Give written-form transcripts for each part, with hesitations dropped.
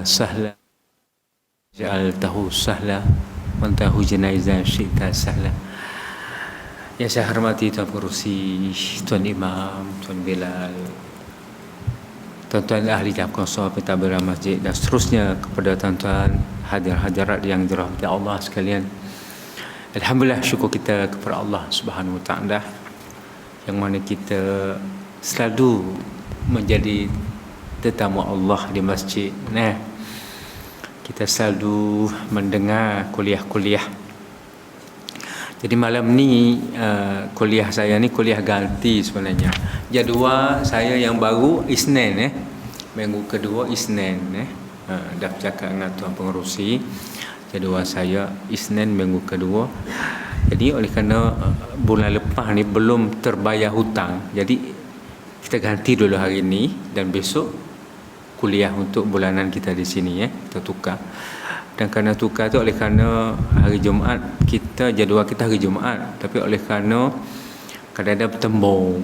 sahla ja'altahu sahla wa antahu janaizan syi'ta sahla. Yang saya hormati Tuan Pengerusi, Tuan Imam, Tuan Bilal, tuan-tuan ahli jamaah pentadbiran masjid dan seterusnya, kepada tuan-tuan hadirat yang dirahmati Allah sekalian. Alhamdulillah, syukur kita kepada Allah Subhanahu Wa Taala yang mana kita selalu menjadi tetamu Allah di masjid. Kita selalu mendengar kuliah-kuliah. Jadi malam ni kuliah saya ni kuliah ganti sebenarnya. Jadual saya yang baru Isnin minggu kedua Isnin dah bercakap dengan Tuan Pengerusi. Jadual saya Isnin minggu kedua. Jadi oleh kerana bulan lepas ni belum terbayar hutang, jadi kita ganti dulu hari ni dan besok kuliah untuk bulanan kita di sini kita tukar. Dan kerana tukar tu oleh kerana hari Jumaat kita, jadual kita hari Jumaat, tapi oleh kerana kadang-kadang bertembung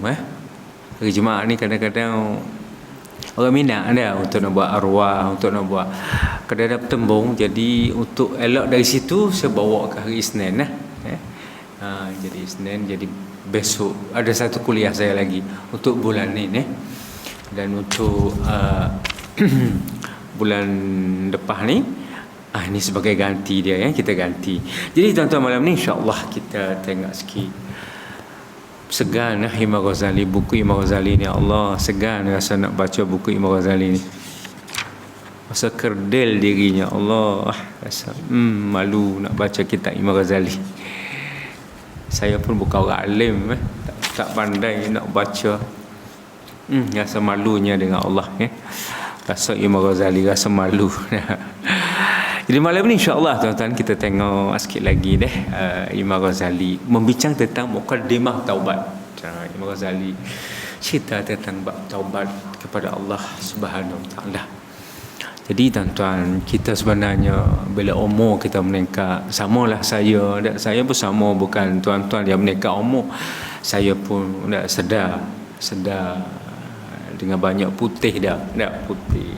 hari Jumaat ni kadang-kadang orang minat ada untuk nak buat arwah, untuk nak buat kadang-kadang bertembung. Jadi untuk elok dari situ saya bawa ke hari Isnin jadi Isnin, jadi besok ada satu kuliah saya lagi untuk bulan ni dan untuk bulan depan ni ini sebagai ganti dia kita ganti. Jadi tuan-tuan, malam ni insya-Allah kita tengok sikit segan Imam Ghazali, buku Imam Ghazali ni. Allah, segan rasa nak baca buku Imam Ghazali ni. Rasa kerdil dirinya, Allah, rasa malu nak baca kitab Imam Ghazali. Saya pun bukan orang alim tak pandai nak baca. Rasa malunya dengan Allah rasa Imam Ghazali rasa malu. Jadi malam ni insya-Allah tuan-tuan kita tengok sikit lagi Imam Ghazali membincang tentang muqaddimah taubat. Imam Ghazali cerita tentang bab taubat kepada Allah Subhanahu Wa Taala. Jadi tuan-tuan, kita sebenarnya bila umur kita meningkat, samalah saya pun sama, bukan tuan-tuan yang meningkat umur, saya pun dah sedar dengan banyak putih putih.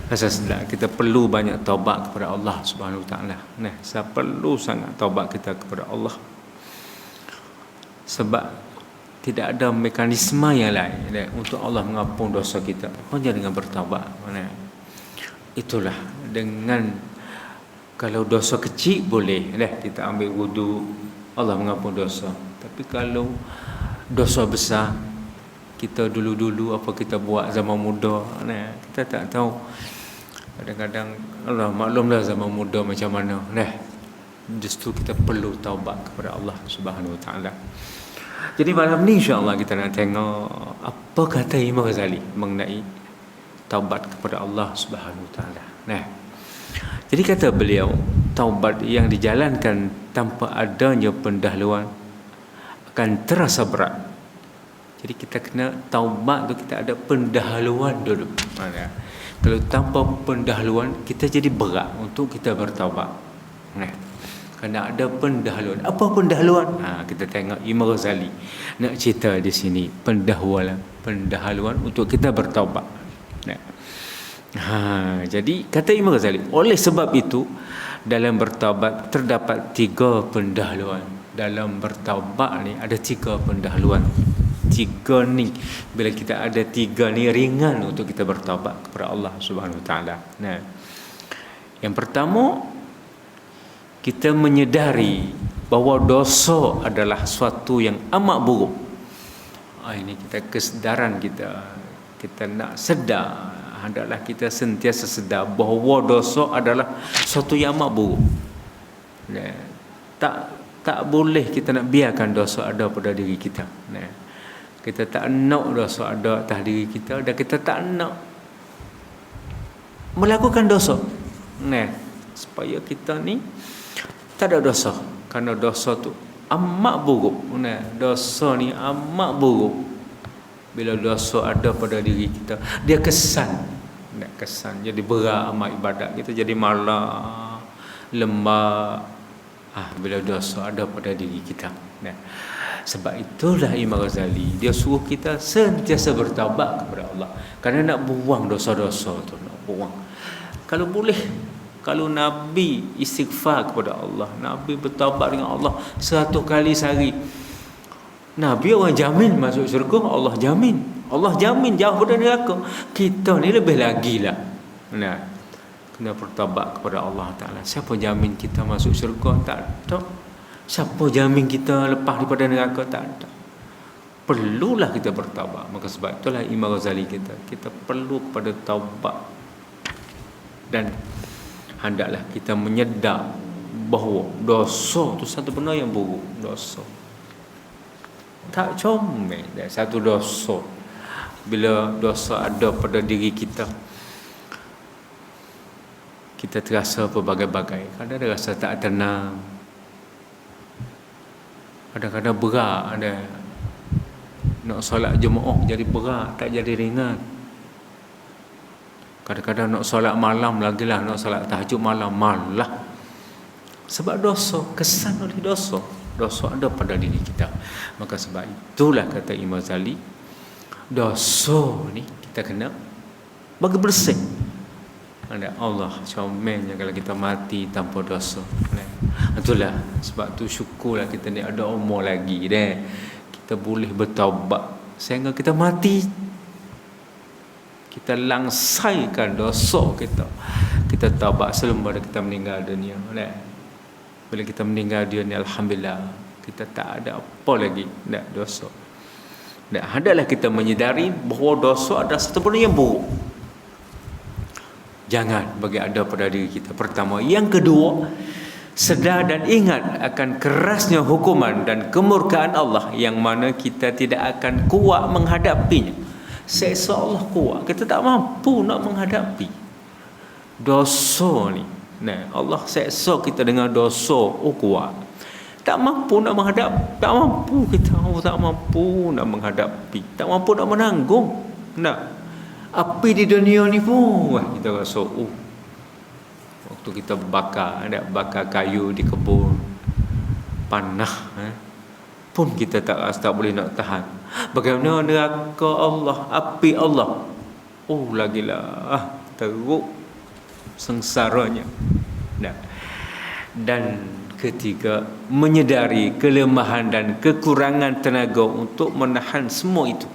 Rasa sedar kita perlu banyak taubat kepada Allah Subhanahu Wa Taala. Saya perlu sangat taubat kita kepada Allah. Sebab tidak ada mekanisme yang lain untuk Allah mengampun dosa kita hanya dengan bertaubat. Itulah dengan, kalau dosa kecil boleh kita ambil wudu, Allah mengampun dosa. Tapi kalau dosa besar, kita dulu-dulu apa kita buat zaman muda, kita tak tahu. Kadang-kadang Allah maklumlah zaman muda macam mana. Justru kita perlu taubat kepada Allah Subhanahu Wa Taala. Jadi malam ni insya-Allah kita nak tengok apa kata Imam Ghazali mengenai taubat kepada Allah Subhanahu Wa Taala. Jadi kata beliau, taubat yang dijalankan tanpa adanya pendahuluan akan terasa berat. Jadi kita kena taubat tu, kita ada pendahuluan dulu. Kalau tanpa pendahuluan kita jadi berat untuk kita bertaubat. Kena ada pendahuluan. Apa pendahuluan? Kita tengok Imam Ghazali nak cerita di sini pendahuluan untuk kita bertaubat. Jadi kata Imam Ghazali, oleh sebab itu dalam bertaubat terdapat 3 pendahuluan. Dalam bertaubat ni ada 3 pendahuluan. 3 ni, bila kita ada 3 ni, ringan untuk kita bertaubat kepada Allah Subhanahu Wa Taala. Yang pertama, kita menyedari bahawa dosa adalah suatu yang amat buruk. Ini kita kesedaran kita nak sedar, hendaklah kita sentiasa sedar bahawa dosa adalah suatu yang amat buruk. Tak boleh kita nak biarkan dosa ada pada diri kita. Kita tak nak dosa ada atas diri kita, dan kita tak nak melakukan dosa. Supaya kita ni tak ada dosa. Kerana dosa tu amat buruk. Dosa ni amat buruk. Bila dosa ada pada diri kita, dia kesan. Jadi berat amat ibadat kita, jadi malas, lembab. Bila dosa ada pada diri kita. Sebab itulah Imam Ghazali dia suruh kita sentiasa bertaubat kepada Allah, kerana nak buang dosa-dosa tu, nak buang. Kalau boleh, kalau Nabi istighfar kepada Allah, Nabi bertaubat dengan Allah 100 kali sehari, Nabi orang jamin masuk syurga. Allah jamin. Allah jamin jauh dari neraka. Kita ni lebih lagi lah. Nah, kena bertaubat kepada Allah Ta'ala. Siapa jamin kita masuk syurga? Tak ada. Siapa jamin kita lepas daripada neraka? Tak ada. Perlulah kita bertaubat. Maka sebab itulah Imam Ghazali kita perlu kepada taubat. Dan hendaklah kita menyedar bahawa dosa tu satu benda yang buruk. Dosa tak comel dah satu dosa. Bila dosa ada pada diri kita, kita terasa pelbagai-bagai. Kadang-kadang rasa tak tenang, kadang-kadang berat, ada nak solat jemaah jadi berat, tak jadi ringan. Kadang-kadang nak solat malam lagilah, nak solat tahajud malam malah. Sebab dosa, kesan oleh dosa. Dosa ada pada diri kita. Maka sebab itulah kata Imam Ghazali, dosa ni kita kena bagi bersih. Ada Allah comelnya kalau kita mati tanpa dosa. Itulah sebab tu syukurlah kita ni ada umur lagi deh. Kita boleh bertaubat sehingga kita mati, kita langsaikan dosa kita. Kita taubat sebelum kita meninggal dunia. Bila kita meninggal dunia, alhamdulillah, kita tak ada apa lagi dah dosa. Dan hendaklah kita menyedari bahawa dosa adalah satu benda yang buruk. Jangan bagi ada pada diri kita. Pertama, yang kedua, sedar dan ingat akan kerasnya hukuman dan kemurkaan Allah yang mana kita tidak akan kuat menghadapinya. Seksa Allah kuat, kita tak mampu nak menghadapi dosa ni. Nah, Allah seksa kita dengan dosa kuat. Tak mampu nak menghadap, tak mampu kita, tak mampu nak menghadapi, tak mampu nak menanggung. Nak api di dunia ni pun kita rasa waktu kita bakar kayu di kebun panah pun kita tak boleh nak tahan. Bagaimana neraka Allah, api Allah, lagilah teruk sengsaranya. Dan ketiga, menyedari kelemahan dan kekurangan tenaga untuk menahan semua itu.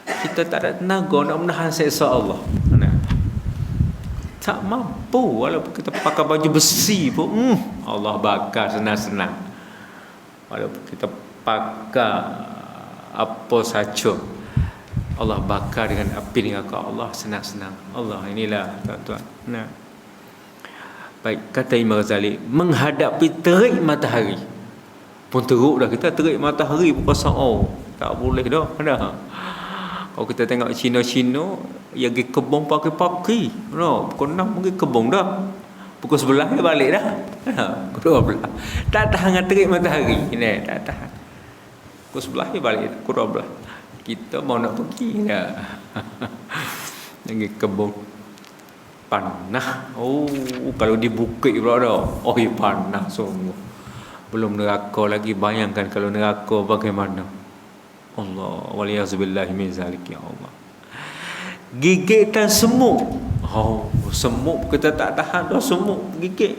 Kita tak ada tenaga nak menahan seksa Allah. Tak mampu. Walaupun kita pakai baju besi pun Allah bakar senang-senang. Walaupun kita pakai apa saja, Allah bakar dengan api neraka Allah senang-senang. Allah inilah tuan-tuan. Baik, kata Imam Ghazali, menghadapi terik matahari pun teruk dah. Kita terik matahari pun pasal tak boleh dah. Kalau kita tengok Cina-Cina yang pergi kebun pagi-pagi, pukul 6 pergi kebun dah, pukul 11 dia balik dah. Pukul 12 tak tahan dengan terik matahari ni, tak tahan. Pukul 11 dia balik dah, pukul 12 kita mau nak pergi dah. Pergi kebun panah. Kalau di bukit pula dah. Panah sungguh. Belum neraka lagi. Bayangkan kalau neraka bagaimana. Allah, waliyazubillahi min zalik, ya Allah. Gigitan semut. Semut kita tak tahan dah, semut gigit.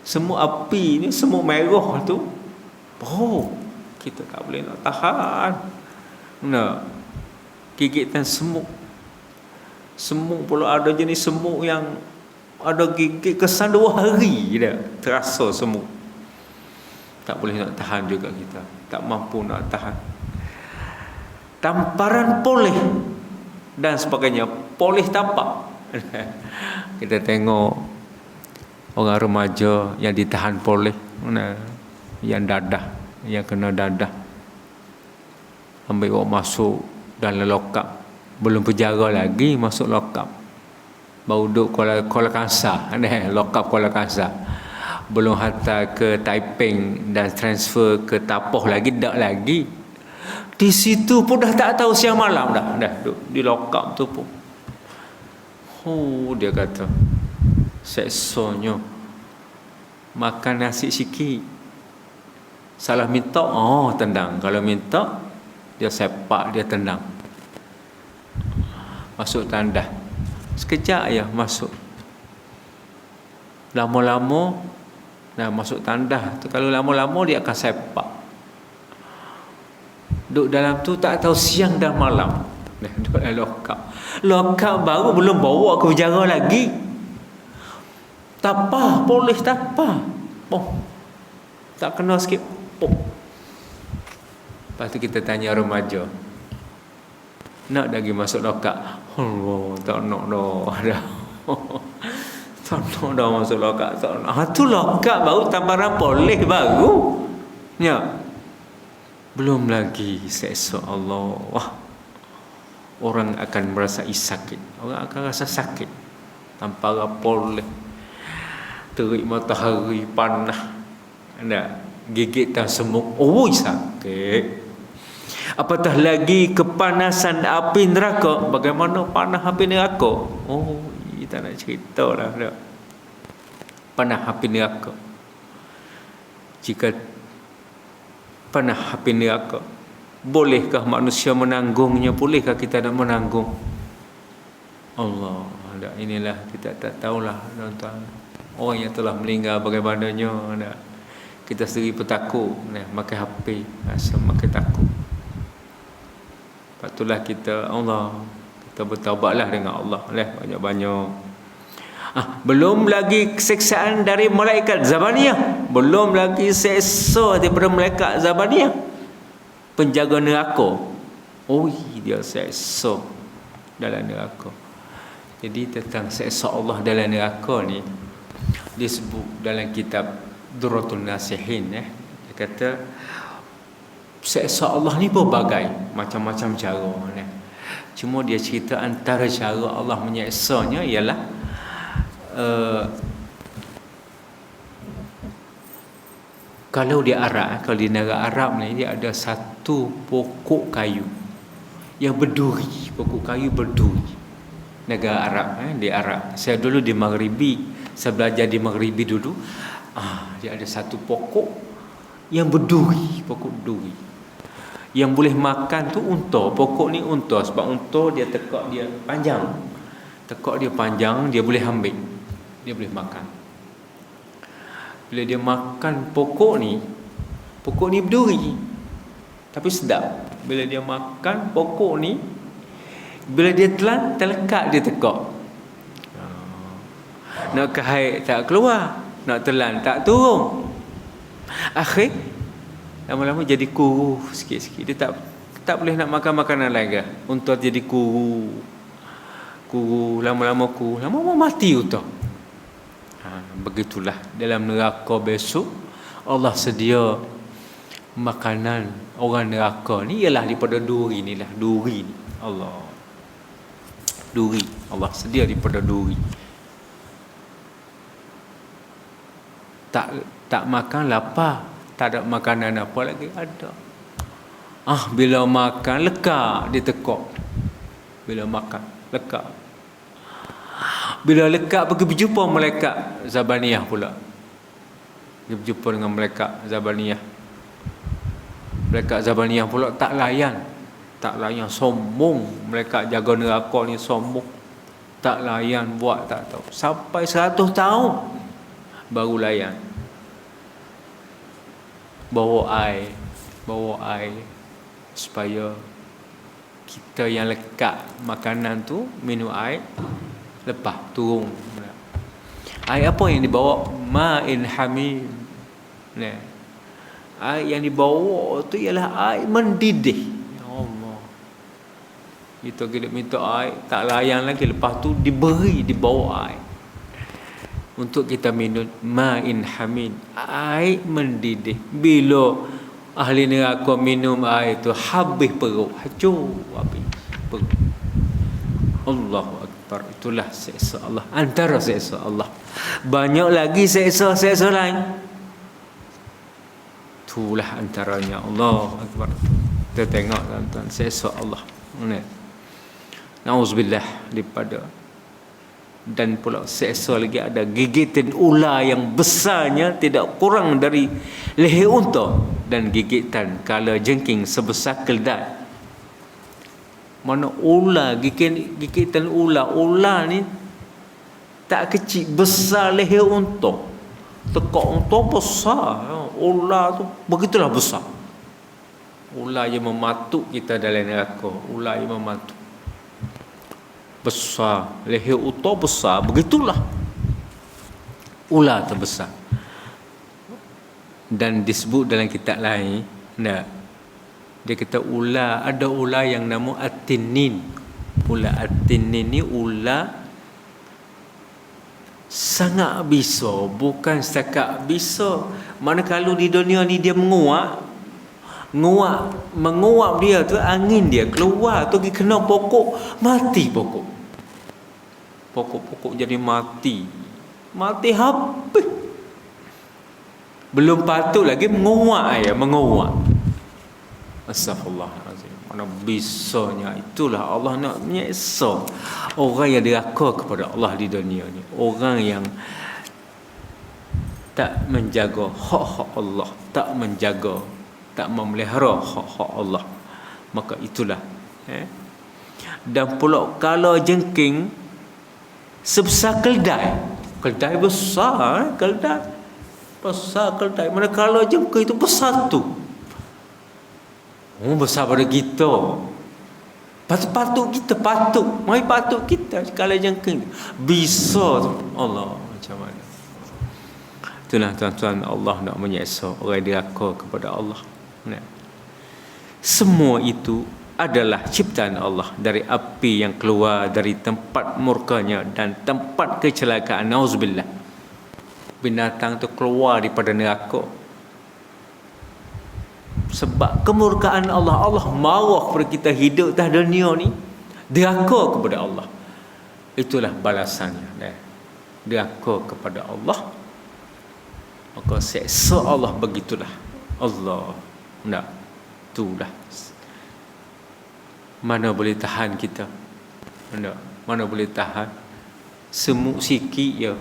Semut api ni, semut merah tu. Kita tak boleh nak tahan. Gigitan semut. Semut pula ada jenis semut yang ada gigit kesan 2 hari dah terasa semut. Tak boleh nak tahan juga kita. Tak mampu nak tahan. Tamparan poleh dan sebagainya. Poleh tapak. Kita tengok orang remaja yang ditahan poleh, yang dadah, yang kena dadah, ambil bawa masuk dalam lokap. Belum penjara lagi, masuk lokap. Baru duduk Kuala Kangsar, lokap Kuala Kangsar. Belum hantar ke Taiping dan transfer ke Tapoh lagi, tak lagi. Di situ pun dah tak tahu siang malam dah duduk di lokap tu pun. Dia kata seksanya makan nasi sikit, salah minta tendang. Kalau minta dia sepak, dia tendang. Masuk tandas sekejap masuk. Lama-lama masuk tandas tu, kalau lama-lama dia akan sepak. Duduk dalam tu tak tahu siang dah malam. Duduk dalam lokap. Lokap baru belum bawa ke penjara lagi. Tapah, polis tapah. Tak kena sikit. Lepas tu kita tanya remaja, nak lagi masuk lokap? Allah, tak nak dah. Tak nak dah masuk lokap. Tak nak. Tu lokap baru tambaran polis baru. Ya. Belum lagi seksa Allah. Wah. Orang akan merasa sakit. Orang akan rasa sakit. Tampara polis. Terik matahari panas. Ada gigitan semut. Oh, sakit. Apatah lagi kepanasan api neraka. Bagaimana panas api neraka? Oh, kita nak cerita lah. Panas api neraka. Jika panas api neraka, bolehkah manusia menanggungnya? Bolehkah kita nak menanggung? Allah, inilah kita tak tahulah, tuan-tuan. Orang yang telah meninggal bagaimananya, kita sendiri pun takut, makan HP, rasa makin takut. Lepas itulah kita bertaubatlah dengan Allah, banyak-banyak. Belum lagi siksaan dari malaikat Zabaniyah, belum lagi seksa daripada malaikat Zabaniyah, penjaga neraka. Oh, dia seksa dalam neraka. Jadi tentang seksa Allah dalam neraka ni disebut dalam kitab Durratul Nasihin. Dia kata seksa Allah ni berbagai macam-macam cara. Cuma dia cerita antara cara Allah menyeksanya ialah kalau di Arab, kalau di negara Arab ni, dia ada satu pokok kayu yang berduri, pokok kayu berduri. Negara Arab, di Arab. Saya dulu di Maghribi, saya belajar di Maghribi dulu. Dia ada satu pokok yang berduri, pokok duri. Yang boleh makan tu unta. Pokok ni unta, sebab unta dia tekak dia panjang. Tekak dia panjang, dia boleh ambil. Dia boleh makan. Bila dia makan pokok ni berduri tapi sedap. Bila dia makan pokok ni, bila dia telan, terlekat dia tekak. Nak kahit tak keluar, nak telan tak turun. Akhir lama-lama jadi kuru sikit-sikit. Dia tak boleh nak makan makanan lain ke. Unta jadi kuru, lama-lama mati unta. Begitulah dalam neraka besok Allah sedia makanan orang neraka ni ialah daripada duri ni lah. Duri ni Allah sedia daripada duri. Tak makan lapar, tak ada makanan apa lagi ada. Bila makan lekak dia tekak. Bila makan lekak. Bila lekak pergi berjumpa malaikat Zabaniyah pula. Dia berjumpa dengan malaikat Zabaniyah. Malaikat Zabaniyah pula tak layan, sombong. Malaikat jaga neraka ni sombong, tak layan, buat tak tahu. Sampai 100 tahun baru layan. Bawa air supaya kita yang lekat makanan tu minum air, lepas turun. Air apa yang dibawa? Ma'in hamim. Air yang dibawa tu ialah air mendidih. Ya Allah. Kita minta air, tak layan lagi. Lepas tu dibawa air untuk kita minum. Ma'in hamim, air mendidih. Bila ahli neraka minum air tu, habis perut, hancur habis perut. Allahu Akbar. Itulah seksa Allah. Antara seksa Allah. Banyak lagi seksa-seksa lain. Itulah antaranya. Allahu Akbar. Kita tengok tuan-tuan, seksa Allah. Nauzubillah daripada. Dan pula seksa lagi ada gigitan ular yang besarnya tidak kurang dari leher unta, dan gigitan kala jengking sebesar keledai. Mana ular, gigitan ular ni Tak kecil, besar leher unta. Tekak unta besar. Ular tu begitulah besar. Ular yang mematuk kita dalam neraka. Ular yang mematuk. Besar. Leher unta besar. Begitulah ular terbesar. Dan disebut dalam kitab lain, dia kata ular, ada ular yang nama at-tinin. Ular at-tinin ni ular sangat bisa, bukan setakat bisa. Mana kalau di dunia ni dia menguap dia tu, angin dia keluar tu pergi kena pokok, mati pokok. Pokok jadi mati habis. Belum patut lagi menguap. Astaghfirullahalazim. Mana bisanya. Itulah Allah nak menyeksa orang yang diraka kepada Allah di dunia ni. Orang yang tak menjaga hak-hak Allah, tak menjaga, tak memelihara hak-hak Allah. Maka itulah dan pula kalau jengking sebesar keldai. Keldai besar, besar keldai. Manakala jengking itu besar tu. Besar pada kita. Patut kita kalau jengking bisa tu. Allah, macam mana? Itulah tuan-tuan, Allah nak menyeksa orang diraka kepada Allah. Semua itu adalah ciptaan Allah, dari api yang keluar dari tempat murkanya dan tempat kecelakaan. Nauzubillah. Binatang tu keluar daripada neraka sebab kemurkaan Allah. Allah marah kepada kita hidup atas dunia ni, diraka kepada Allah. Itulah balasannya. Diraka kepada Allah, maka seksa Allah begitulah. Allah itulah. Mana boleh tahan kita? Mana boleh tahan? Semut sikit ya,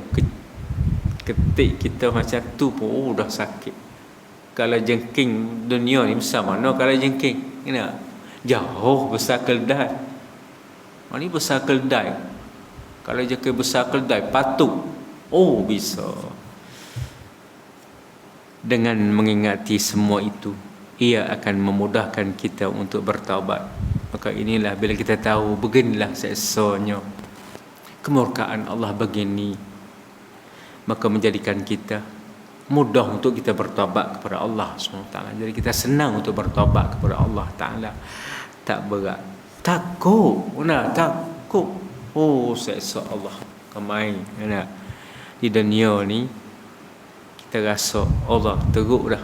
ketik kita macam tu pun dah sakit. Kalau jengking dunia ni besar mana kalau jengking? Jauh besar keldai. Mana ni besar keldai? Kalau jengking besar keldai patut. Bisa. Dengan mengingati semua itu, ia akan memudahkan kita untuk bertaubat. Maka inilah bila kita tahu beginilah seksanya, kemurkaan Allah begini, maka menjadikan kita mudah untuk kita bertaubat kepada Allah SWT. Jadi kita senang untuk bertaubat kepada Allah Ta'ala. Tak berat. Takut. Seksa Allah kemai. Di dunia ni kita rasa Allah teruk dah.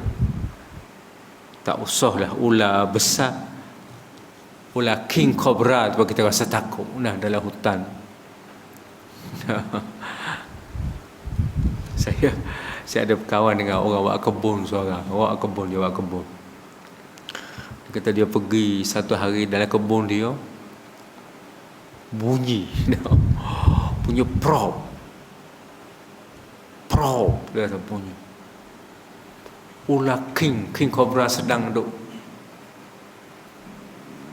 Tak usahlah ular besar, ular king cobra tu kita rasa takut dalam hutan. Saya ada berkawan dengan orang buat kebun seorang. Dia kata dia pergi satu hari dalam kebun dia, bunyi prop dia kata bunyi. Ular king cobra sedang duk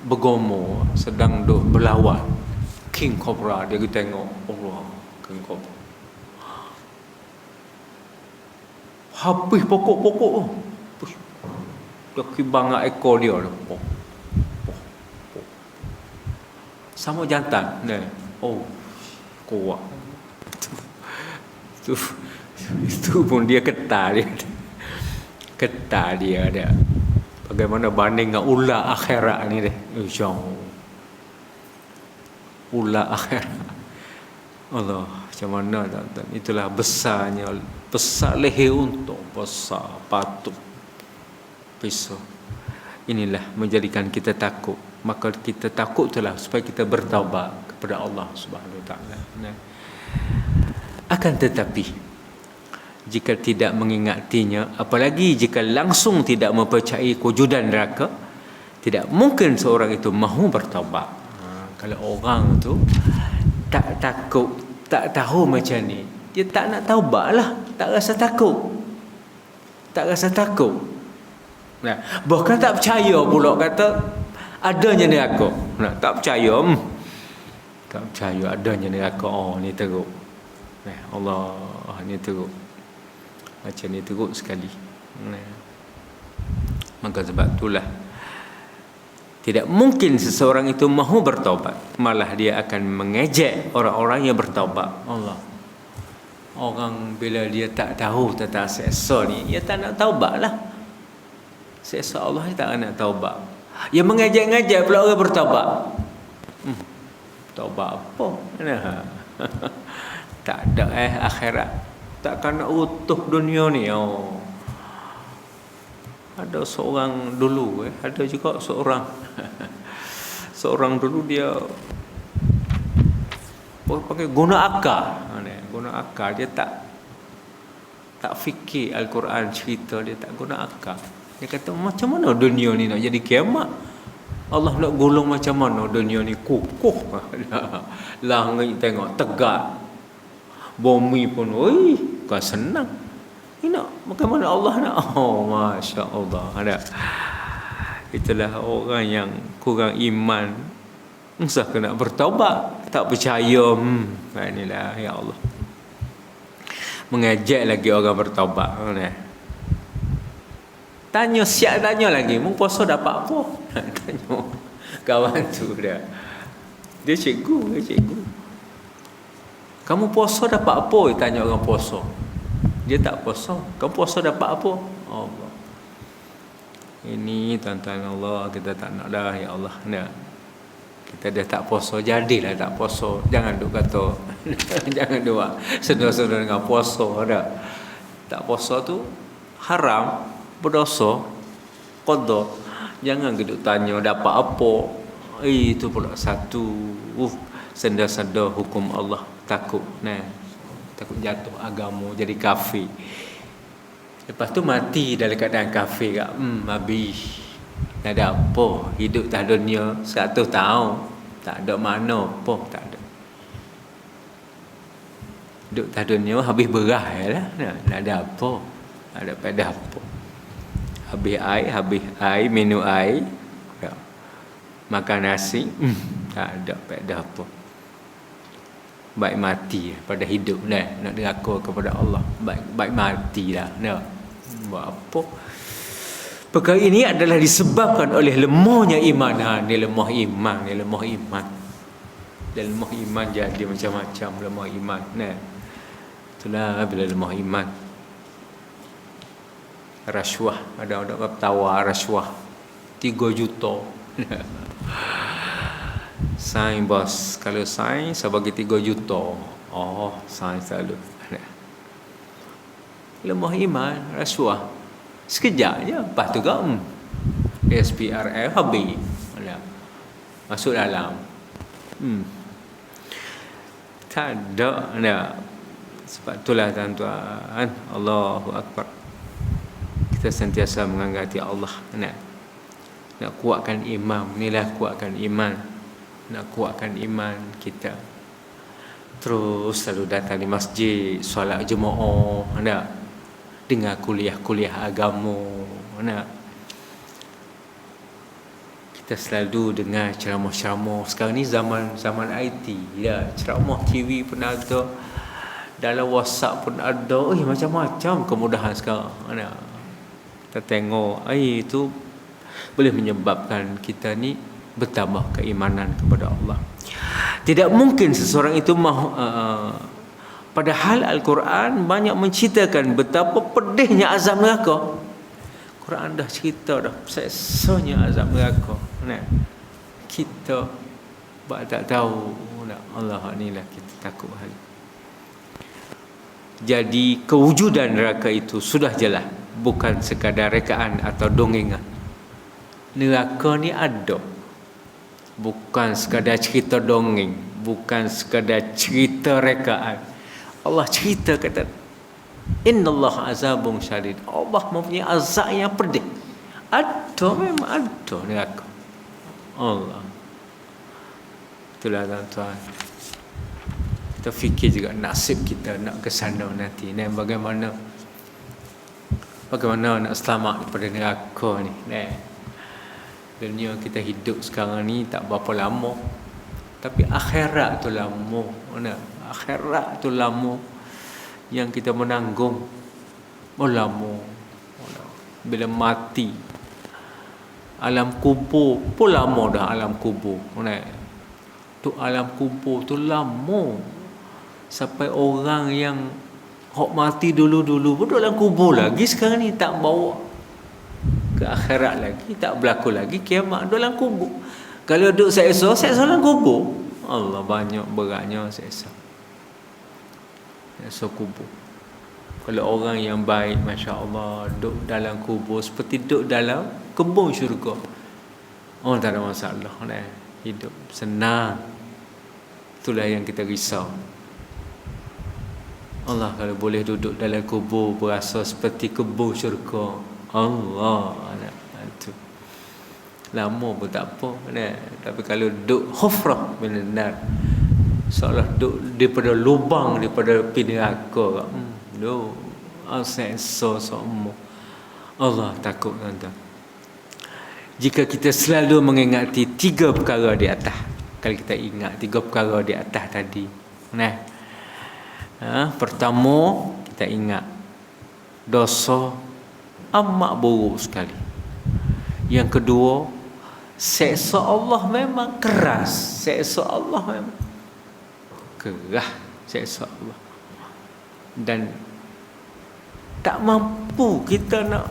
bergomo, sedang duk berlawan. King cobra dia tengok, Allah, king cobra habis pokok-pokok tu. Dia kibang ekor dia tu. Sama jantan. Kuat. Itu pun dia ketar dia ada. Bagaimana banding dengan ular akhirat ni deh. Jauh. Ular akhirat. Allah, macam mana tuan-tuan? Itulah besarnya, besar leher unta, besar patut. Bisa. Inilah menjadikan kita takut. Maka kita takut itulah supaya kita bertaubat kepada Allah Subhanahu Wa Taala. Akan tetapi jika tidak mengingatinya, apalagi jika langsung tidak mempercayai kewujudan neraka, tidak mungkin seorang itu mahu bertaubat. Kalau orang tu tak takut, tak tahu macam ni, dia tak nak taubat lah, tak rasa takut. Bahkan tak percaya pula kata adanya neraka. Tak percaya adanya neraka. Ni teruk. Allah ni teruk. Macam ni teruk sekali. Maka sebab itulah tidak mungkin seseorang itu mahu bertaubat, malah dia akan mengejek orang-orang yang bertaubat. Allah. Orang bila dia tak tahu tentang seksa ni, dia tak nak taubat lah. Seksa Allah dia tak nak taubat. Dia mengejek-ngejek pula orang bertaubat. Taubat apa? Nah. Tak ada akhirat. Takkan nak utuh dunia ni. Ada seorang dulu, ada juga seorang dulu dia pakai guna akal. Guna akal, dia tak fikir Al-Quran cerita, dia tak guna akal. Dia kata macam mana dunia ni nak jadi kiamat? Allah nak gulung macam mana dunia ni kukuh. Langit tengok tegak, bumi pun bukan senang. Ini nak bagaimana Allah nak? Masya Allah. Ada. Itulah orang yang kurang iman. Usah kena bertaubat, tak percaya. Inilah ya Allah. Mengajak lagi orang bertaubat. Tanya siap tanya lagi, mu puasa dapat apa? Tanya kawan tu dia. Dia cikgu. Kamu puasa dapat apa? Tanya orang puasa. Dia tak puasa. Kamu puasa dapat apa? Allah. Ini tuan-tuan Allah, kita tak nak dah ya Allah. Kita dah tak puasa, jadilah tak puasa. Jangan duk kata jangan duk sedar-sedar dengan puasa dah. Tak puasa tu haram, berdosa, qada. Jangan geduk tanya dapat apa. Itu pula satu sedar-sedar hukum Allah, takut takut jatuh agama, jadi kafir. Lepas tu mati dalam keadaan kafir kak. Habis. Tak ada apa. Hidup tak dunia 100 tahun. Tak ada mana apa. Tak ada. Hidup tak dunia habis berah lah. Tak ada apa. Tak ada pada apa. Habis air, minum air. Makan nasi. Tak ada pada apa. Baik mati pada hidup nak deraka kepada Allah. Baik matilah. Buat apa? Perkara ini adalah disebabkan oleh lemahnya iman. Dia lemah iman. Dan lemah iman jadi macam-macam lemah iman. Itulah bila lemah iman. Rasuah. Ada orang tawar rasuah 3 juta. Sain bos. Kalau sain saya bagi 3 juta. Sain selalu. Lemah iman, rasuah. Sekejap je, lepas tu kan SPRF habis. Masuk dalam. Tak ada. Sebab itulah tuan-tuan, Allahu Akbar. Kita sentiasa menganggap Allah. Nak kuatkan iman. Inilah kuatkan iman. Nak kuatkan iman kita. Terus selalu datang di masjid, solat jemaah. Dengar kuliah-kuliah agama. Kita selalu dengar ceramah-ceramah. Sekarang ni zaman IT ya. Ceramah TV pun ada, dalam WhatsApp pun ada. Macam-macam kemudahan sekarang. Kita tengok itu boleh menyebabkan kita ni bertambah keimanan kepada Allah. Tidak mungkin seseorang itu padahal Al-Quran banyak menceritakan betapa pedihnya azab neraka. Quran dah cerita dah seksanya azab neraka. Kita tak tahu. Allah inilah kita takut hal. Jadi kewujudan neraka itu sudah jelas, bukan sekadar rekaan atau dongengan. Neraka ni ada. Bukan sekadar cerita dongeng, bukan sekadar cerita rekaan. Allah cerita kata innallaha azabun syadid. Allah mempunyai azab yang pedih. Ada, memang ada neraka. Allah. Itulah tuan-tuan. Kita fikir juga nasib kita nak ke sana nanti. Bagaimana nak selamat daripada neraka ni. Dunia kita hidup sekarang ni tak berapa lama. Tapi akhirat tu lama. Akhirat tu lama yang kita menanggung. Lama. Bila mati, alam kubur pun lama dah. Alam kubur tu, alam kubur tu lama. Sampai orang yang hok mati dulu-dulu pun dalam kubur lagi. Sekarang ni tak bawa ke akhirat lagi, tak berlaku lagi kiamat dalam kubur. Kalau duduk seksa dalam kubur, Allah, banyak beratnya seksa kubur. Kalau orang yang baik, Masya Allah, duduk dalam kubur seperti duduk dalam kebun syurga. Tak ada masalah, hidup senang. Itulah yang kita risau. Allah, kalau boleh duduk dalam kubur berasa seperti kebun syurga, Allah, itu lama pun tak apa. Tapi kalau duduk hufrah minan, seolah duduk daripada lubang, daripada api neraka, seksa semua. Allah, takut tuan-tuan. Jika kita selalu mengingati 3 perkara di atas, kalau kita ingat 3 perkara di atas tadi, pertama, kita ingat dosa amat buruk sekali. Yang kedua, seksa Allah memang keras. Seksa Allah memang keras. Seksa Allah. Dan tak mampu kita nak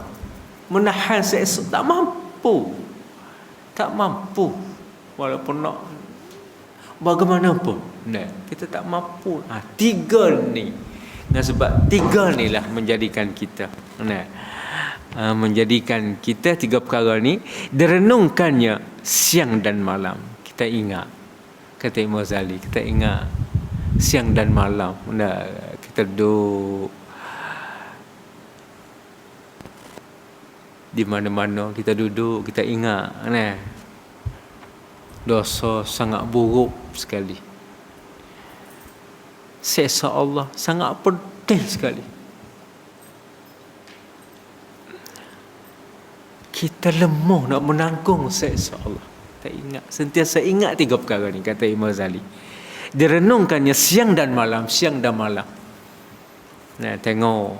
menahan seksa. Tak mampu. Walaupun nak bagaimanapun, kita tak mampu. 3 ni. Dan sebab 3 ni lah menjadikan kita, menjadikan kita 3 perkara ni direnungkannya siang dan malam. Kita ingat, kata Imam Ghazali, kita ingat siang dan malam. Kita duduk di mana-mana, kita duduk, kita ingat, dosa sangat buruk sekali. Seksa Allah sangat pedih sekali. Kita lemah nak menanggung seksa Allah. Kita ingat, sentiasa ingat 3 perkara ni, kata Imam Ghazali. Direnungkannya siang dan malam. Tengok,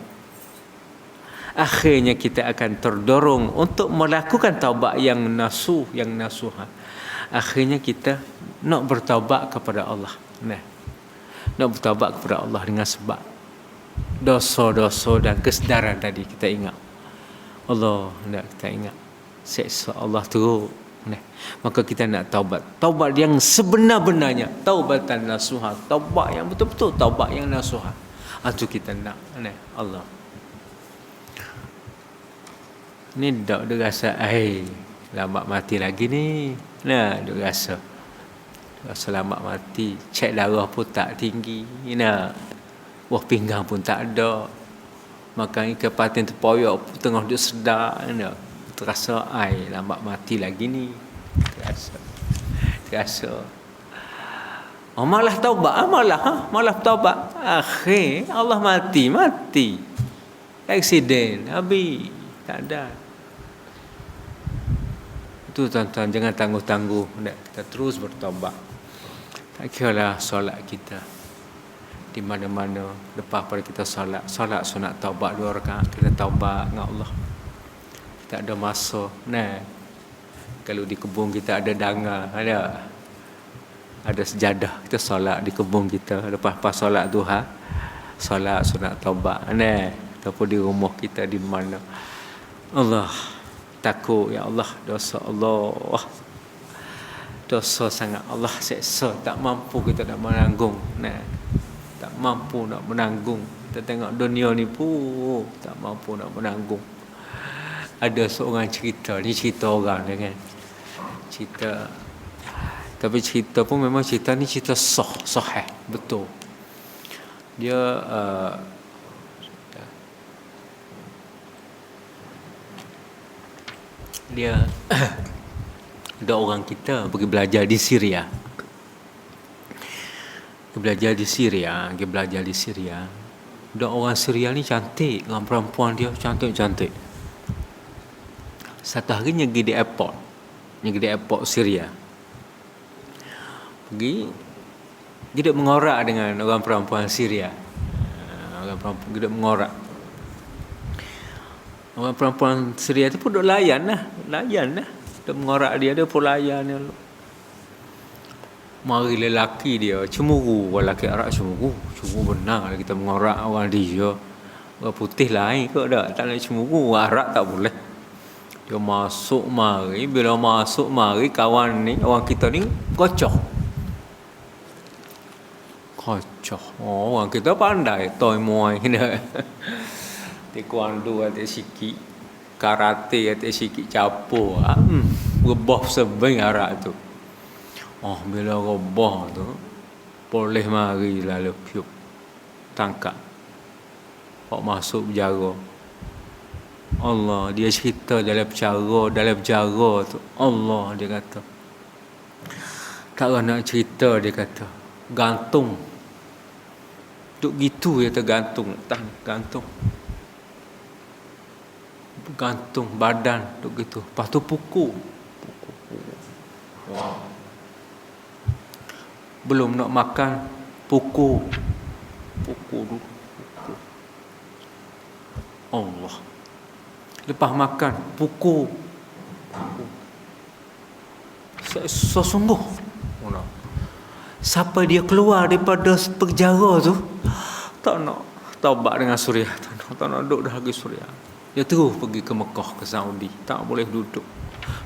akhirnya kita akan terdorong untuk melakukan taubat yang nasuha. Akhirnya kita nak bertaubat kepada Allah. Nak bertaubat kepada Allah dengan sebab dosa-dosa dan kesedaran tadi. Kita ingat Allah, kita ingat seksa Allah teruk. Maka kita nak taubat yang sebenar-benarnya, taubatan nasuha, taubat yang betul-betul, taubat yang nasuha. Itu kita nak, Allah. Ni dak dia rasa lambat mati lagi ni. Dia rasa lambat mati. Cek darah pun tak tinggi. Buah pinggang pun tak ada. Makan ikan patin terpoyak pun tengah duduk sedar. Terasa lambat mati lagi ni. Terasa. Malah taubat. Malah taubat. Akhir Allah mati. Aksiden. Habis. Tak ada. Itu tuan-tuan, jangan tangguh-tangguh. Kita terus bertaubat. Tak kiralah solat kita di mana-mana. Lepas pada kita solat sunat taubat 2 rakaat, kita taubat dengan Allah. Tak ada masa. Kalau di kebun kita ada danga, ada sejadah, kita solat di kebun kita. Lepas solat duha, solat sunat taubat. Ataupun di rumah kita, di mana. Allah, takut ya Allah, dosa Allah, dosa sangat Allah seksa, tak mampu kita nak menanggung. Tak mampu nak menanggung. Kita tengok dunia ni pun tak mampu nak menanggung. Ada seorang cerita, ni cerita orang kan, cerita, tapi cerita pun memang cerita ni cerita sahih, betul. Dia ada orang kita pergi belajar di Syria. Pergi belajar di Syria. Ada orang Syria ni cantik, dengan perempuan dia cantik-cantik. Satu hari pergi di airport Syria. Pergi Dia duk mengorak dengan orang perempuan Syria. Orang perempuan dia duk mengorak. Orang perempuan Syria tu pun duk layan lah. Duk mengorak dia pun layan dia. Mari lelaki dia cemburu, lelaki Arab cemburu benar kita mengorak orang dia. Orang putih lain ke tak nak cemburu, orang Arab tak boleh. Dia masuk mari, bila masuk mari kawan ni, orang kita ni kocok. Orang kita pandai toy muay dah. Taekwondo ada sikit, karate ada sikit capur. Rebah sebeng Arab tu. Bila rebah tu boleh mari lalu piup tangkap. Pak masuk penjara. Allah, dia cerita dalam penjara tu. Allah dia kata. Tak nak cerita dia kata. Gantung. Duk gitu dia tergantung. Gantung badan duk gitu. Lepas tu pukul. Belum nak makan, pukul dulu. Allah. Lepas makan, pukul. Sesungguh. Siapa dia keluar daripada penjara tu, tak nak taubat dengan Suriah, tak nak duduk dah lagi Suriah. Dia terus pergi ke Mekah, ke Saudi, tak boleh duduk.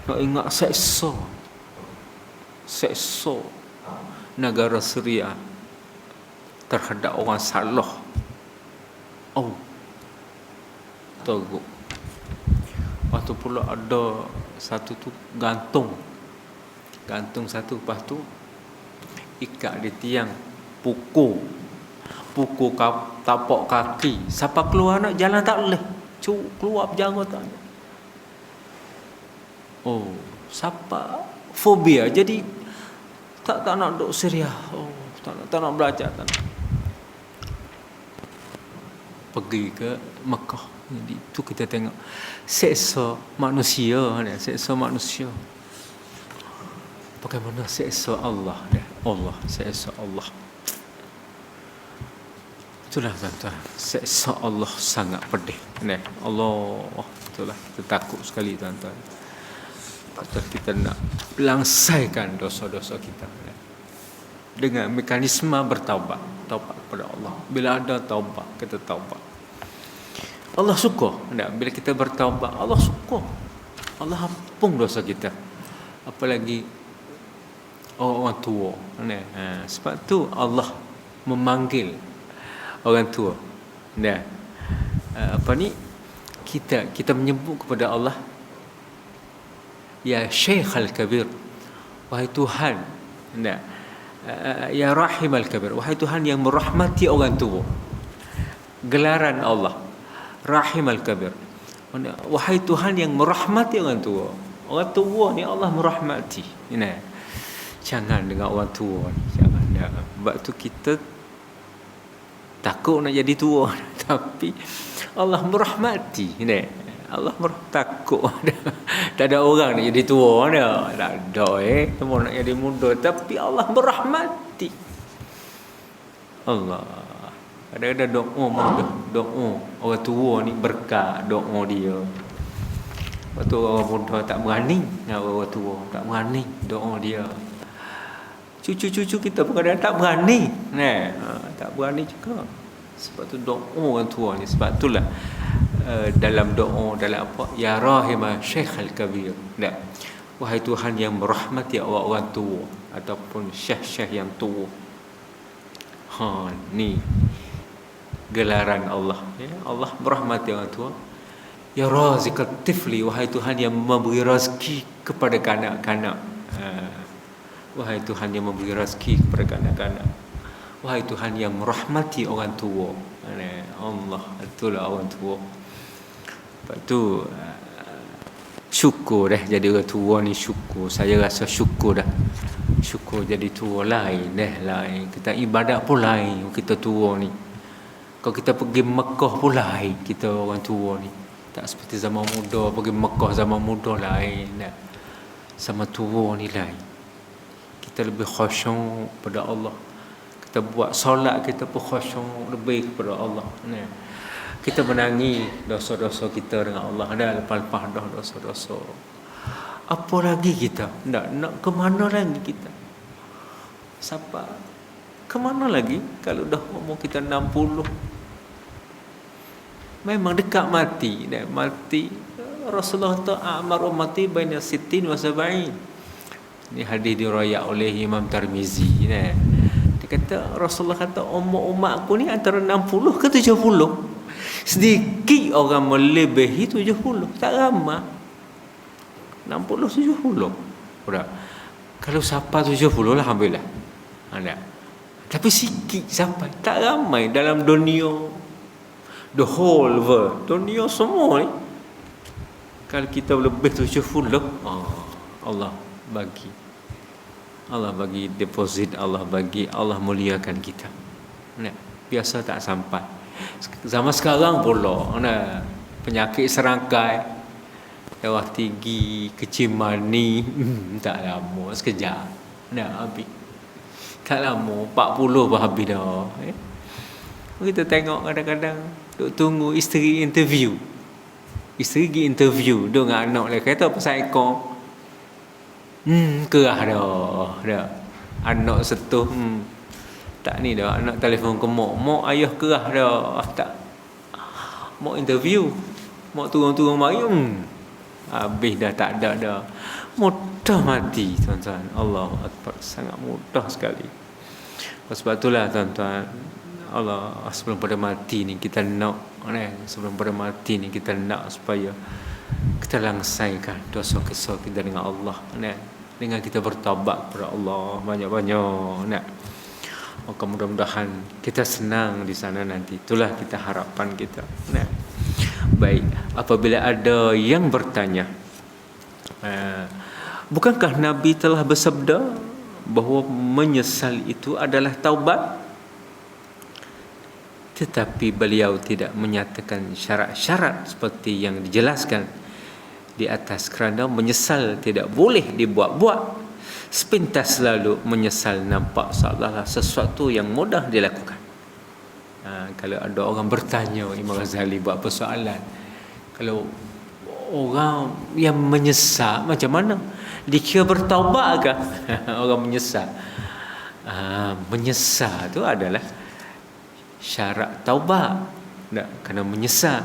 Nak ingat seksa negara Suriah terhadap orang salah. Teruk. Lepas tu pula ada satu tu gantung satu, lepas tu ikat di tiang, pukul tapak kaki. Siapa keluar nak jalan tak boleh. Keluar penjara tak boleh. Siapa fobia. Jadi tak nak duduk Syria. Tak nak belajar, tak nak. Pergi ke Mekah. Jadi itu kita tengok seksa manusia. Bagaimana seksa Allah dia. Seksa Allah. Itulah tuan-tuan. Seksa Allah sangat pedih. Allah. Itulah. Kita takut sekali tuan-tuan. Patut kita nak langsaikan dosa-dosa kita. Dengan mekanisme bertaubat. Taubat kepada Allah. Bila ada taubat, kita taubat. Allah suka. Bila kita bertaubat, Allah suka. Allah ampun dosa kita. Apalagi orang tua. Sebab tu Allah memanggil orang tua. Kita menyebut kepada Allah, ya Syekh Al-Kabir, wahai Tuhan. Ya Rahim Al-Kabir, wahai Tuhan yang merahmati orang tua. Gelaran Allah Rahim Al-Kabir, wahai Tuhan yang merahmati orang tua. Orang tua ni Allah merahmati. Jangan dengan orang tua ni, jangan. Sebab tu kita takut nak jadi tua. Tapi Allah merahmati. Allah takut. Tak ada orang nak jadi tua dah. Tak ada semua nak jadi muda. Tapi Allah merahmati. Allah. Ada doa muda. Doa orang tua ni berkat doa dia. Lepas tu orang muda tak berani. Orang tua tak berani doa dia. Cucu-cucu kita pun kadang tak berani. Tak berani juga. Sebab tu doa orang tua ni. Sebab itulah dalam doa, dalam apa, ya Rahimah Syekh Al-Kabir. Wahai Tuhan yang merahmati orang tua ataupun syekh-syekh yang tua. Ni gelaran Allah. Allah merahmati orang tua. Ya Raziqat Tifli, wahai Tuhan yang memberi rezeki kepada kanak-kanak. Wahai Tuhan yang memberi rezeki kepada kanak-kanak. Wahai Tuhan yang merahmati orang tua. Allah, itulah orang tua. Lepas tu syukur dah jadi orang tua ni, syukur. Saya rasa syukur dah. Syukur jadi tua lain. Kita ibadat pun lain kita tua ni. Kalau kita pergi Mekah pun lain kita orang tua ni. Tak seperti zaman muda. Pergi Mekah zaman muda lain. Sama tua ni lain. Kita lebih khusyuk pada Allah. Kita buat solat kita pun khusyuk lebih kepada Allah. Kita menangi dosa-dosa kita dengan Allah. Ada lepas-lepas dah dosa-dosa. Apa lagi kita? Nak ke mana lagi kita? Siapa? Ke mana lagi? Kalau dah umur kita 60. Memang dekat mati. Mati. Rasulullah ta'amar ummati baina 60 wa 70. Ini hadis diriwayat oleh Imam Tirmizi. Dia kata, Rasulullah kata umur umat aku ni antara 60 ke 70. Sedikit orang melebihi 70. Tak ramai. 60 70. Sudah. Kalau sampai 70 lah alhamdulillah. Ada. Tapi sikit sampai. Tak ramai dalam dunia. The whole world. Dunia semua ni. Kalau kita lebih 70, Allah bagi deposit, Allah muliakan kita. Biasa tak sampai. Zaman sekarang pula penyakit serangkai, darah tinggi, kecimani, tak lama sekejap habis. Tak lama 40 pun habis dah. Kita tengok kadang-kadang duk tunggu isteri interview. Isteri pergi interview dia dengan anak dia, kata pasal ekor. Kerah dah. Anak setuh. Tak ni dah, anak telefon ke mak ayah kerah dah. Tak. Mak interview. Mak turun-turun mari. Habis dah, tak ada dah. Mudah mati, tuan-tuan. Allahu Akbar. Sangat mudah sekali. Sebab itulah, tuan-tuan, Allah sebelum pada mati ni kita nak sebelum pada mati ni kita nak supaya kita langsaikan dosa-dosa kita dengan Allah, dengan kita bertaubat kepada Allah banyak-banyak. Maka mudah-mudahan kita senang di sana nanti. Itulah kita harapan kita. Baik, apabila ada yang bertanya, bukankah Nabi telah bersabda bahawa menyesal itu adalah taubat? Tetapi beliau tidak menyatakan syarat-syarat seperti yang dijelaskan di atas, kerana menyesal tidak boleh dibuat-buat. Sepintas lalu menyesal nampak seolah-olah sesuatu yang mudah dilakukan. Kalau ada orang bertanya Imam Ghazali buat persoalan, kalau orang yang menyesal macam mana? Dikira bertaubat ke? Orang menyesal. Menyesal tu adalah syarat taubat. Kena menyesal.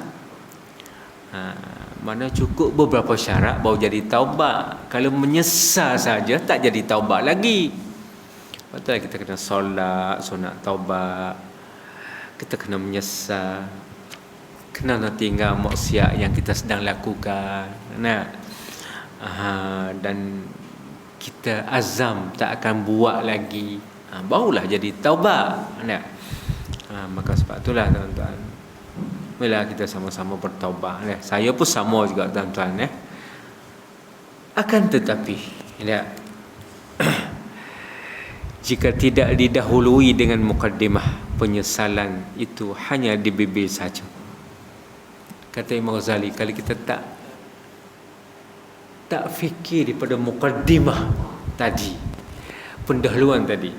Mana cukup beberapa syarat baru jadi taubat. Kalau menyesal saja tak jadi taubat lagi. Betul, kita kena solat, sunat taubat. Kita kena menyesal. Kena nak tinggal maksiat yang kita sedang lakukan. Dan kita azam tak akan buat lagi. Barulah jadi taubat. Maka sebab itulah, tuan-tuan, bila kita sama-sama bertaubat, saya pun sama juga, tuan-tuan, akan tetapi jika tidak didahului dengan mukaddimah, penyesalan itu hanya di bibir saja. Kata Imam Ghazali, kalau kita tak fikir daripada mukaddimah tadi, pendahuluan tadi,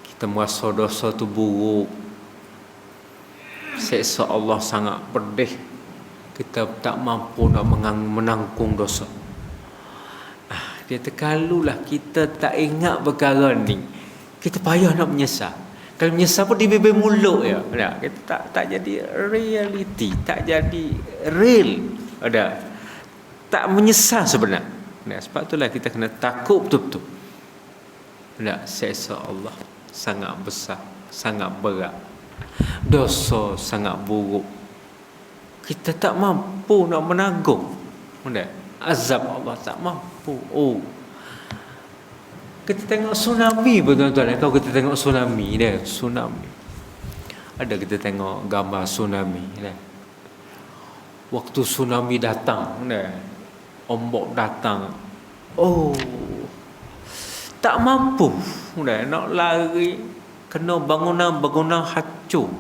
kita merasa dosa tu buruk, seksa Allah sangat pedih, kita tak mampu nak menanggung dosa. Dia terkalulah kita tak ingat perkara ni, kita payah nak menyesal. Kalau menyesal pun di bibir mulut ya. Kita tak jadi reality, tak jadi real. Tak menyesal sebenarnya. Sebab itulah kita kena takut betul-betul. Seksa Allah sangat besar, sangat berat. Dosa sangat buruk. Kita tak mampu nak menanggung. Azab Allah tak mampu. Kita tengok tsunami pun, tuan-tuan. Kalau kita tengok tsunami dia, tsunami. Ada kita tengok gambar tsunami dia. Waktu tsunami datang, ombak datang. Tak mampu nak lari, kena bangunan hancur.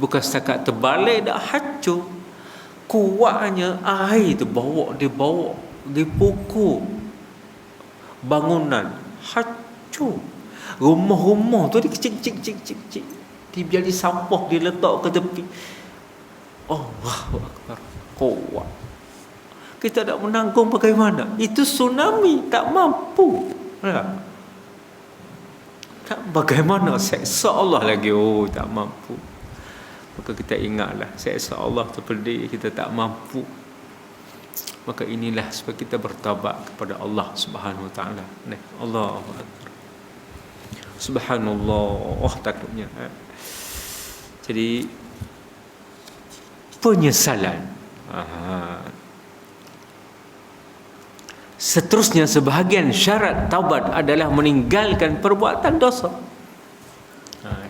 Bukan setakat terbalik, dah hancur. Kuatnya air tu dipukul bangunan hancur. Rumah-rumah tu dia kecil. Dia biar disampah, dia letak ke tepi. Allahu Akbar. Kuat. Kita tak menanggung bagaimana? Itu tsunami, tak mampu. Tak bagaimana seksa Allah lagi. Tak mampu. Maka kita ingatlah, seksa Allah tu pedih, kita tak mampu. Maka inilah sebab kita bertaubat kepada Allah Subhanahu Wa Taala. Allahu Akbar. Subhanallah, takutnya. Jadi penyesalan. Seterusnya, sebahagian syarat taubat adalah meninggalkan perbuatan dosa.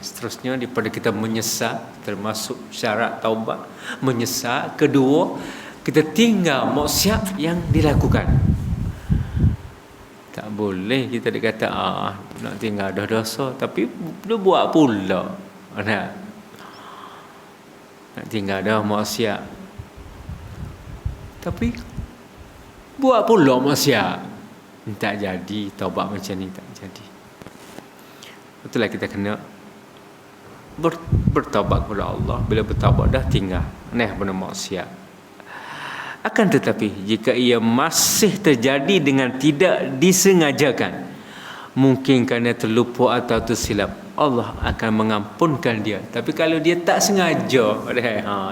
Seterusnya, daripada kita menyesal, termasuk syarat taubat, menyesal. Kedua, kita tinggal maksiat yang dilakukan. Tak boleh kita kata nak tinggal dah dosa, tapi dia buat pula. Nak tinggal dah maksiat, tapi buat pula maksiat. Tak jadi. Taubat macam ni tak jadi. Itulah kita kena bertaubat kepada Allah. Bila bertaubat dah tinggal benda maksiat. Akan tetapi jika ia masih terjadi dengan tidak disengajakan, mungkin kerana terlupa atau tersilap, Allah akan mengampunkan dia. Tapi kalau dia tak sengaja,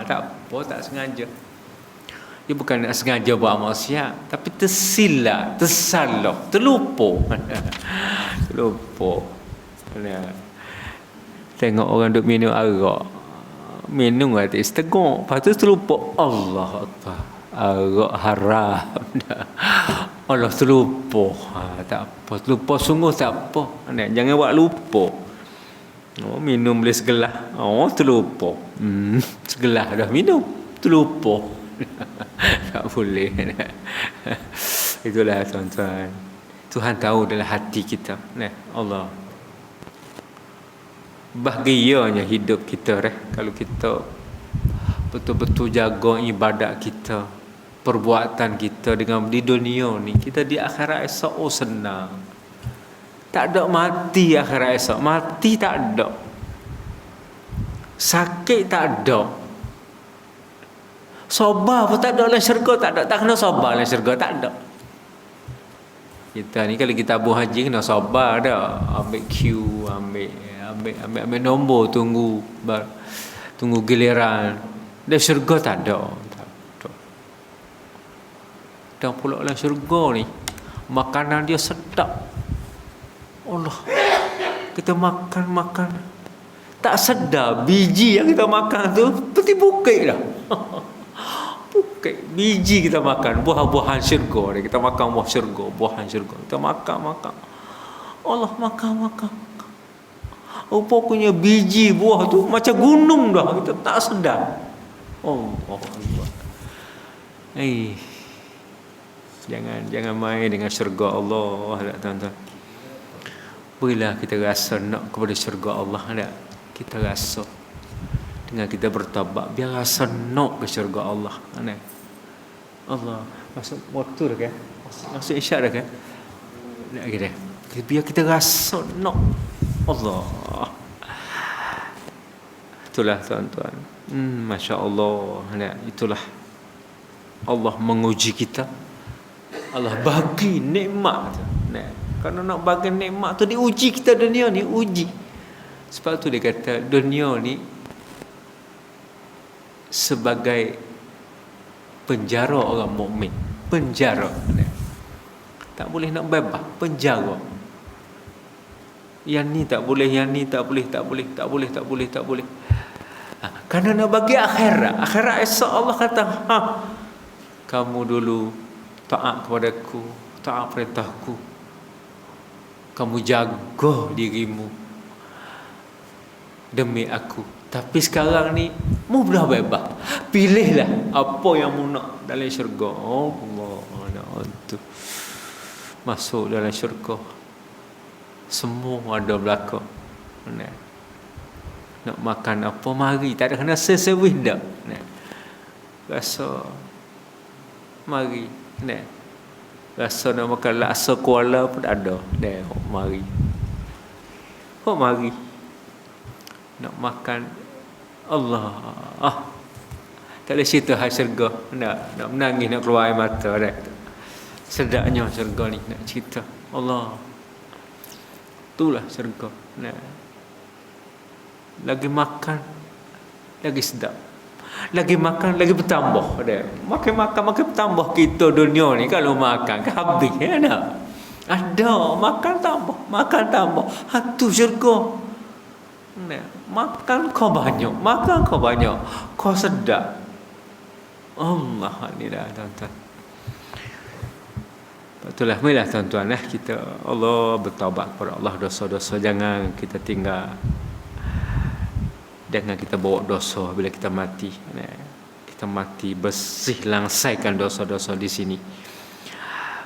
tak apa, tak sengaja. Dia bukan nak sengaja buat maksiat, tapi tersilap, tersalah, terlupa. Terlupa. Tengok orang duk minum arak, minum atas setengah, lepas tu terlupa. Allah Akbar, arak haram. Allah terlupa. Tak apa, terlupa sungguh tak apa. Jangan buat lupa. Minum boleh segelas. Terlupa. Segelas dah minum, terlupa. Tak boleh. Itulah tuan-tuan, Tuhan tahu dalam hati kita. Allah, bahagianya hidup kita kalau kita betul-betul jaga ibadat kita, perbuatan kita dengan di dunia ni. Kita di akhirat esok senang. Tak ada mati akhirat esok. Mati tak ada. Sakit tak ada. Sabar pun tak ada dalam syurga, tak ada. Tak kena sabar dalam syurga, tak ada. Kita ni kalau kita abu haji kena sabar dah. Ambil queue, ambil nombor, tunggu giliran. Dalam syurga tak ada. Dan pula dalam syurga ni makanan dia sedap. Allah, kita makan tak sedar. Biji yang kita makan tu seperti bukit dah. Bukit biji kita makan, buah-buahan syurga. Kita makan buah syurga, buahan syurga. Kita makan. Allah, makan. Rupanya biji buah tu macam gunung dah, kita tak sedar. Allah. Jangan main dengan syurga Allah, tuan-tuan. Bila kita rasa nak kepada syurga Allah, kita rasa dengan kita bertaubat, biar rasa nak ke syurga Allah. Allah, masuk motor ke? Masuk isyak dah ke? Tak kira. Biar kita rasa nak Allah. Itulah tuan-tuan. Masya-Allah. Itulah Allah menguji kita. Allah bagi nikmat. Kalau nak bagi nikmat tu diuji kita dunia ni, uji. Sebab tu dia kata dunia ni sebagai penjara orang mukmin. Penjara. Tak boleh nak bebas, penjara. Yang ni tak boleh, yang ni tak boleh. Kerana nak bagi akhirat. Akhirat esok Allah kata, kamu dulu taat kepadaku, taat perintahku, kamu jaga dirimu demi aku. Tapi sekarang ni mu dah bebas, pilihlah apa yang mu nak dalam syurga. Allah tu masuk dalam syurga, semua ada belaka. Nak makan apa, mari. Tak ada kena servis dah. Rasa mari. Rasa nak makan laksa kuala pun ada. Mari. Kok mari nak makan Allah. Tak ada cerita hal syurga. Nak menangis, nak keluar air mata dah. Sedapnya syurga ni nak cerita. Allah. Itulah syurga. Nah. Lagi makan lagi sedap. Lagi makan lagi bertambah dah. Makin makan makin bertambah kita dunia ni kalau makan kan habis ya nak. Ada makan tambah. Itu syurga. Nah, makan kau banyak, kau sedap. Allah ni dah tuan-tuan. Itulah marilah tuan-tuan kita Allah bertaubat kepada Allah, dosa-dosa jangan kita tinggal. Jangan kita bawa dosa bila kita mati. Kita mati bersih langsaikan dosa-dosa di sini.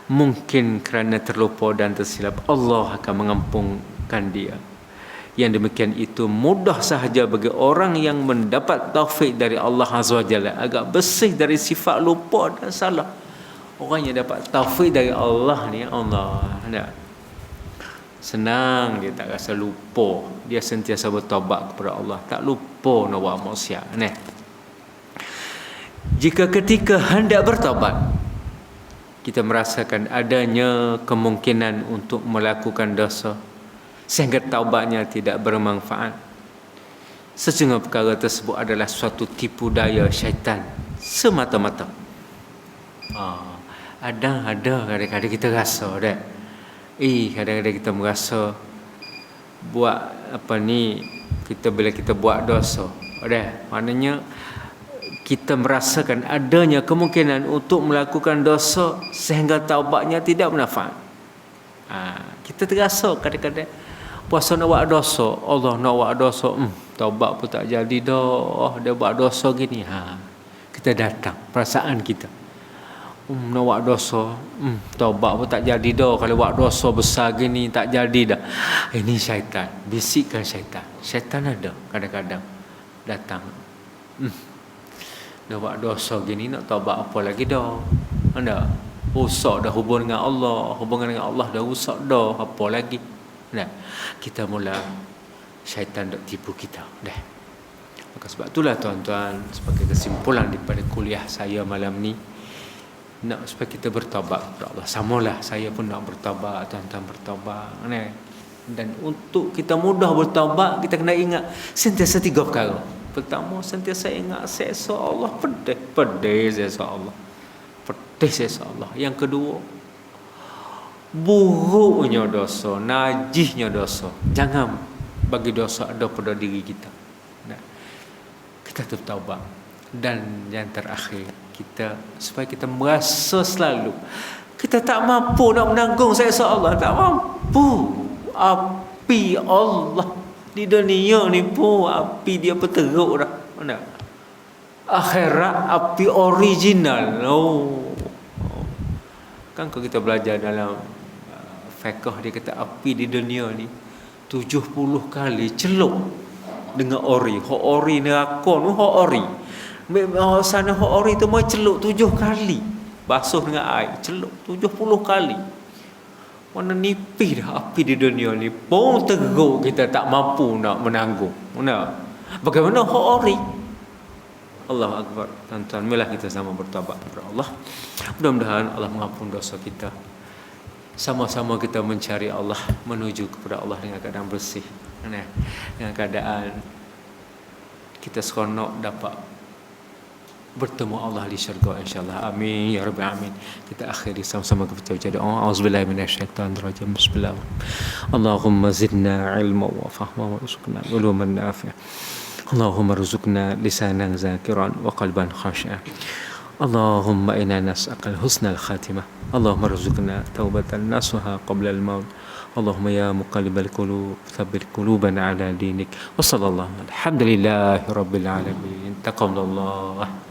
Mungkin kerana terlupa dan tersilap Allah akan mengampunkan dia. Yang demikian itu mudah sahaja bagi orang yang mendapat taufik dari Allah Azza wa Jalla, agak bersih dari sifat lupa dan salah. Orang yang dapat taufik dari Allah ni, Allah senang, dia tak rasa lupa, dia sentiasa bertaubat kepada Allah, tak lupa nak buat maksiat. Jika ketika hendak bertaubat kita merasakan adanya kemungkinan untuk melakukan dosa sehingga taubatnya tidak bermanfaat, sesungguhnya perkara tersebut adalah suatu tipu daya syaitan semata-mata. Ada kadang-kadang kita rasa dah. Kadang-kadang kita merasa buat apa ni, bila kita buat dosa dah, maknanya kita merasakan adanya kemungkinan untuk melakukan dosa sehingga taubatnya tidak bermanfaat. Kita terasa kadang-kadang puasa nak buat dosa, Allah nak buat dosa, taubat pun tak jadi dah, dia buat dosa gini. Kita datang perasaan kita, nak buat dosa, taubat pun tak jadi dah, kalau buat dosa besar gini tak jadi dah. Ini syaitan, bisikkan syaitan ada kadang-kadang datang. Dah buat dosa gini, nak taubat apa lagi dah? Anda rusak dah hubungan dengan Allah, dah rusak dah, apa lagi? Kita mula syaitan nak tipu kita dah. Maka sebab itulah tuan-tuan, sebagai kesimpulan daripada kuliah saya malam ni, nak supaya kita bertaubat kepada Allah. Samalah saya pun nak bertaubat, tuan-tuan bertaubat. Dan untuk kita mudah bertaubat, kita kena ingat sentiasa 3 perkara. Pertama, sentiasa ingat seksa Allah, pedih seksa Allah. Yang kedua, buruknya dosa, najisnya dosa. Jangan bagi dosa ada pada diri kita. Kita bertaubat. Dan yang terakhir, supaya kita merasa selalu kita tak mampu nak menanggung seksa Allah, tak mampu. Api Allah di dunia ni pun api dia berteruk dah. Akhirat api original. Kan kalau kita belajar dalam fiqh, dia kata api di dunia ni 70 kali celup dengan ori. Hak ori neraka tu hak ori. Sana hak ori tu mau celup 7 kali. Basuh dengan air, celup 70 kali. Mana nipis dah api di dunia ni pun teruk, kita tak mampu nak menanggung. Bagaimana hak ori? Allahu Akbar. Tuan-tuan, marilah kita sama bertaubat kepada Allah. Mudah-mudahan Allah mengampun dosa kita. Sama-sama kita mencari Allah, menuju kepada Allah dengan keadaan bersih, dengan keadaan kita seronok dapat bertemu Allah di syurga insya-Allah. Amin ya rabbal alamin. Kita akhiri sama-sama kita baca doa. Auzubillahi minasyaitanir rajim. Bismillah. Allahumma zidna ilma wa fahma warzuqna uluman nafi'ah. Allahumma rzuqna lisanan zakiran wa qalban khashi'an. Allahumma inna nas'alukal husnal khatimah. Allahumma rzuqna taubatan nasuha qabla al-maut. Allahumma ya muqallibal qulub tsabbit qulubana ala dinik. Wa sallallahu alhamdulillahi rabbil alamin. Taqabbalallah.